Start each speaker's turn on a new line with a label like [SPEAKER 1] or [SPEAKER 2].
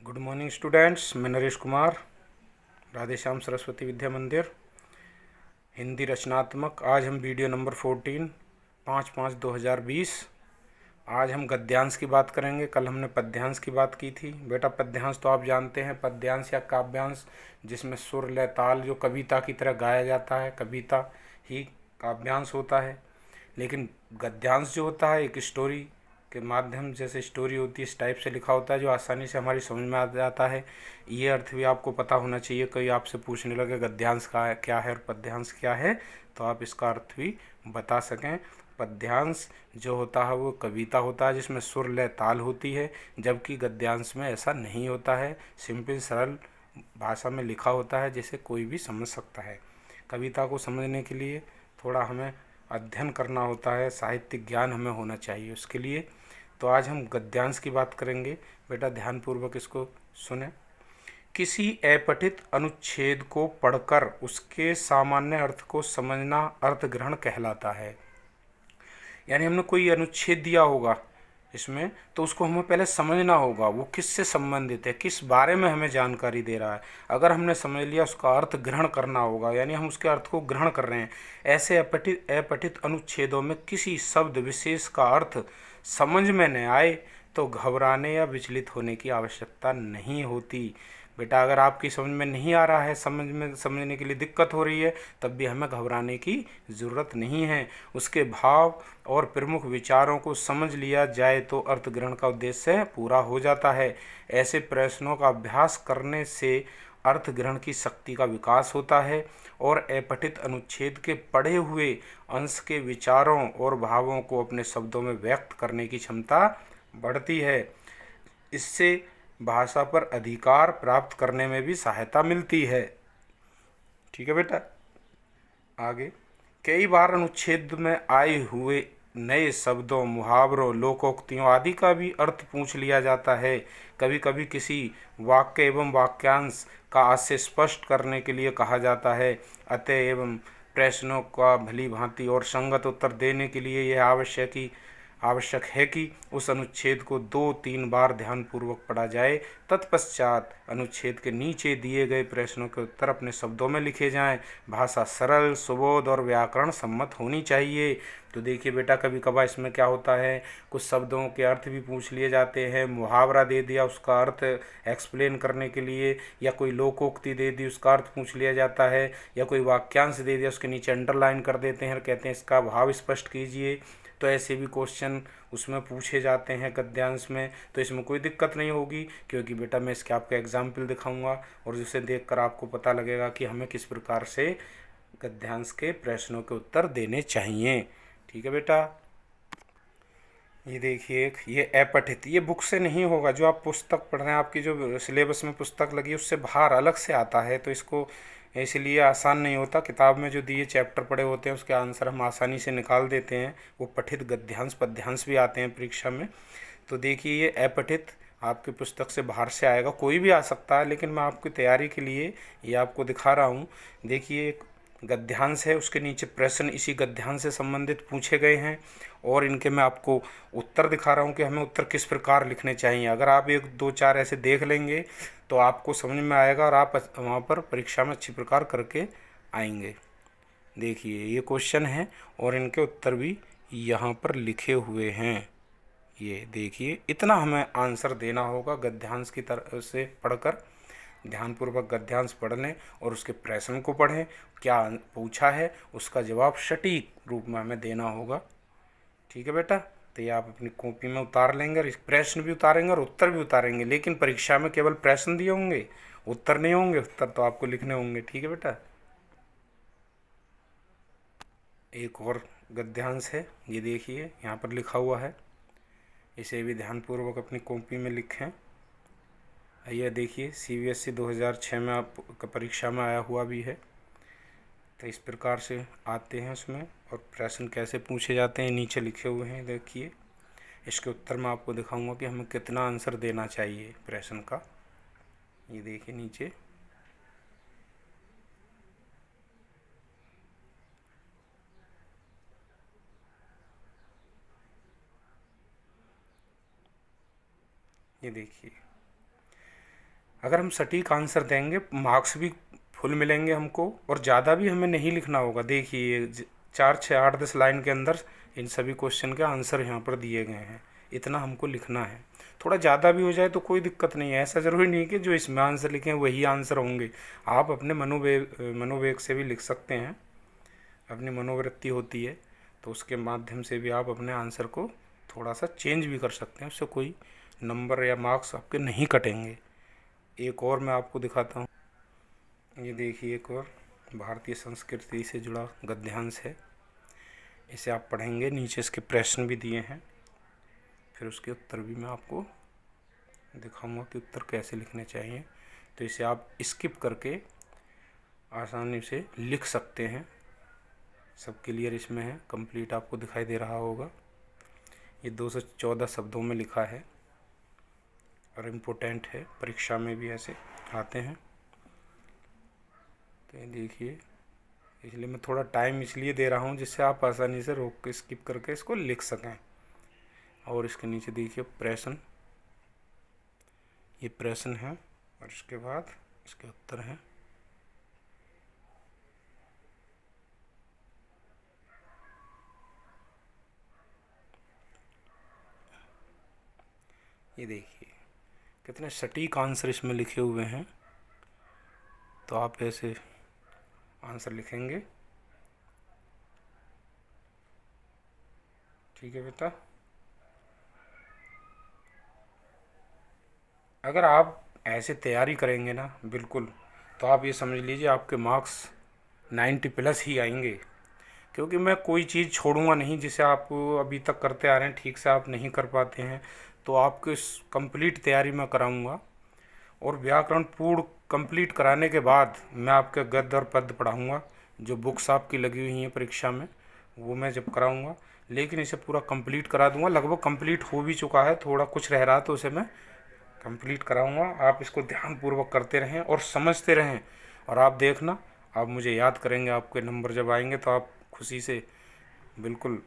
[SPEAKER 1] Good morning students, मैं नरेश कुमार, राधेश्याम सरस्वती विद्या मंदिर, हिंदी रचनात्मक। आज हम वीडियो नंबर 14 5/5/2020। आज हम गद्यांश की बात करेंगे। कल हमने पद्यांश की बात की थी। बेटा पद्यांश तो आप जानते हैं, पद्यांश या काव्यांश जिसमें सुर लय ताल जो कविता की तरह गाया जाता है, कविता ही काव्यांश होता है। लेकिन गद्यांश जो होता है एक स्टोरी के माध्यम, जैसे स्टोरी होती है इस टाइप से लिखा होता है जो आसानी से हमारी समझ में आ जाता है। ये अर्थ भी आपको पता होना चाहिए। कोई आपसे पूछने लगे गद्यांश का क्या है और पद्यांश क्या है, तो आप इसका अर्थ भी बता सकें। पद्यांश जो होता है वो कविता होता है जिसमें सुर लय ताल होती है, जबकि गद्यांश में ऐसा नहीं होता है। सिंपल सरल भाषा में लिखा होता है जिसे कोई भी समझ सकता है। कविता को समझने के लिए थोड़ा हमें अध्ययन करना होता है, साहित्यिक ज्ञान हमें होना चाहिए उसके लिए। तो आज हम गद्यांश की बात करेंगे। बेटा ध्यानपूर्वक इसको सुने। किसी अपठित अनुच्छेद को पढ़कर उसके सामान्य अर्थ को समझना अर्थ ग्रहण कहलाता है। यानी हमने कोई अनुच्छेद दिया होगा इसमें, तो उसको हमें पहले समझना होगा वो किससे संबंधित है, किस बारे में हमें जानकारी दे रहा है। अगर हमने समझ लिया, उसका अर्थ ग्रहण करना होगा, यानी हम उसके अर्थ को ग्रहण कर रहे हैं। ऐसे अपठित अनुच्छेदों में किसी शब्द विशेष का अर्थ समझ में न आए तो घबराने या विचलित होने की आवश्यकता नहीं होती। बेटा अगर आपकी समझ में नहीं आ रहा है, समझने के लिए दिक्कत हो रही है, तब भी हमें घबराने की ज़रूरत नहीं है। उसके भाव और प्रमुख विचारों को समझ लिया जाए तो अर्थ ग्रहण का उद्देश्य पूरा हो जाता है। ऐसे प्रश्नों का अभ्यास करने से अर्थ ग्रहण की शक्ति का विकास होता है और अपठित अनुच्छेद के पढ़े हुए अंश के विचारों और भावों को अपने शब्दों में व्यक्त करने की क्षमता बढ़ती है। इससे भाषा पर अधिकार प्राप्त करने में भी सहायता मिलती है। ठीक है बेटा, आगे। कई बार अनुच्छेद में आए हुए नए शब्दों, मुहावरों, लोकोक्तियों आदि का भी अर्थ पूछ लिया जाता है। कभी कभी किसी वाक्य एवं वाक्यांश का आशय स्पष्ट करने के लिए कहा जाता है। अतः एवं प्रश्नों का भली भांति और संगत उत्तर देने के लिए यह आवश्यक है कि उस अनुच्छेद को 2-3 बार ध्यानपूर्वक पढ़ा जाए। तत्पश्चात अनुच्छेद के नीचे दिए गए प्रश्नों के उत्तर अपने शब्दों में लिखे जाएं। भाषा सरल, सुबोध और व्याकरण सम्मत होनी चाहिए। तो देखिए बेटा, कभी कभार इसमें क्या होता है, कुछ शब्दों के अर्थ भी पूछ लिए जाते हैं। मुहावरा दे दिया उसका अर्थ एक्सप्लेन करने के लिए, या कोई लोकोक्ति दे दी उसका अर्थ पूछ लिया जाता है, या कोई वाक्यांश दे दिया उसके नीचे अंडरलाइन कर देते हैं और कहते हैं इसका भाव स्पष्ट कीजिए। तो ऐसे भी क्वेश्चन उसमें पूछे जाते हैं गद्यांश में। तो इसमें कोई दिक्कत नहीं होगी, क्योंकि बेटा मैं इसके आपको एग्जाम्पल दिखाऊंगा और जिसे देखकर आपको पता लगेगा कि हमें किस प्रकार से गद्यांश के प्रश्नों के उत्तर देने चाहिए। ठीक है बेटा, ये देखिए, ये अपठित, ये बुक से नहीं होगा। जो आप पुस्तक पढ़ रहे हैं, आपकी जो सिलेबस में पुस्तक लगी है उससे बाहर अलग से आता है, तो इसको इसलिए आसान नहीं होता। किताब में जो दिए चैप्टर पढ़े होते हैं उसके आंसर हम आसानी से निकाल देते हैं। वो पठित गद्यांश पद्यांश भी आते हैं परीक्षा में। तो देखिए, ये अपठित आपकी पुस्तक से बाहर से आएगा, कोई भी आ सकता है, लेकिन मैं आपकी तैयारी के लिए ये आपको दिखा रहा हूँ। देखिए, एक गद्यांश है, उसके नीचे प्रश्न इसी गद्यांश से संबंधित पूछे गए हैं और इनके मैं आपको उत्तर दिखा रहा हूँ कि हमें उत्तर किस प्रकार लिखने चाहिए। अगर आप 1-2-4 ऐसे देख लेंगे तो आपको समझ में आएगा और आप वहाँ पर परीक्षा में अच्छी प्रकार करके आएंगे। देखिए, ये क्वेश्चन है और इनके उत्तर भी यहाँ पर लिखे हुए हैं। ये देखिए, इतना हमें आंसर देना होगा गद्यांश की तरफ से पढ़कर। ध्यानपूर्वक गद्यांश पढ़ लें और उसके प्रश्न को पढ़ें, क्या पूछा है उसका जवाब सटीक रूप में हमें देना होगा। ठीक है बेटा, तो ये आप अपनी कॉपी में उतार लेंगे और इस प्रश्न भी उतारेंगे और उत्तर भी उतारेंगे। लेकिन परीक्षा में केवल प्रश्न दिए होंगे, उत्तर नहीं होंगे। उत्तर तो आपको लिखने होंगे। ठीक है बेटा, एक और गद्यांश है, ये देखिए यहाँ पर लिखा हुआ है, इसे भी ध्यानपूर्वक अपनी कॉपी में लिखें। यह देखिए, CBSE 2006 में आप परीक्षा में आया हुआ भी है। तो इस प्रकार से आते हैं उसमें, और प्रश्न कैसे पूछे जाते हैं नीचे लिखे हुए हैं। देखिए, इसके उत्तर में आपको दिखाऊंगा कि हमें कितना आंसर देना चाहिए प्रश्न का। ये देखिए नीचे, ये देखिए, अगर हम सटीक आंसर देंगे मार्क्स भी फुल मिलेंगे हमको, और ज़्यादा भी हमें नहीं लिखना होगा। देखिए 4, 6, 8, 10 लाइन के अंदर इन सभी क्वेश्चन के आंसर यहाँ पर दिए गए हैं, इतना हमको लिखना है। थोड़ा ज़्यादा भी हो जाए तो कोई दिक्कत नहीं है, ऐसा ज़रूरी नहीं है कि जो इसमें आंसर लिखे हैं वही आंसर होंगे। आप अपने मनोवेग से भी लिख सकते हैं, अपनी मनोवृत्ति होती है तो उसके माध्यम से भी आप अपने आंसर को थोड़ा सा चेंज भी कर सकते हैं, उससे कोई नंबर या मार्क्स आपके नहीं कटेंगे। एक और मैं आपको दिखाता हूँ, ये देखिए एक और भारतीय संस्कृति से जुड़ा गद्यांश है, इसे आप पढ़ेंगे। नीचे इसके प्रश्न भी दिए हैं, फिर उसके उत्तर भी मैं आपको दिखाऊंगा कि उत्तर कैसे लिखने चाहिए। तो इसे आप स्किप करके आसानी से लिख सकते हैं। सब क्लियर इसमें है, कंप्लीट आपको दिखाई दे रहा होगा। ये 214 शब्दों में लिखा है और इम्पोर्टेंट है, परीक्षा में भी ऐसे आते हैं। तो ये देखिए, इसलिए मैं थोड़ा टाइम इसलिए दे रहा हूँ जिससे आप आसानी से रोक के स्किप करके इसको लिख सकें। और इसके नीचे देखिए प्रश्न, ये प्रश्न है और इसके बाद इसके उत्तर हैं। ये देखिए कितने सटीक आंसर इसमें लिखे हुए हैं, तो आप ऐसे आंसर लिखेंगे। ठीक है बेटा, अगर आप ऐसे तैयारी करेंगे ना बिल्कुल, तो आप ये समझ लीजिए आपके मार्क्स 90+ ही आएंगे। क्योंकि मैं कोई चीज़ छोड़ूंगा नहीं जिसे आप अभी तक करते आ रहे हैं, ठीक से आप नहीं कर पाते हैं तो आपको इस कंप्लीट तैयारी मैं कराऊंगा। और व्याकरण पूर्ण कंप्लीट कराने के बाद मैं आपके गद्य और पद्य पढ़ाऊंगा, जो बुक्स आपकी लगी हुई हैं परीक्षा में वो मैं जब कराऊंगा। लेकिन इसे पूरा कंप्लीट करा दूंगा, लगभग कंप्लीट हो भी चुका है, थोड़ा कुछ रह रहा तो उसे मैं कंप्लीट कराऊंगा। आप इसको ध्यानपूर्वक करते रहें और समझते रहें, और आप देखना आप मुझे याद करेंगे। आपके नंबर जब आएंगे तो आप खुशी से बिल्कुल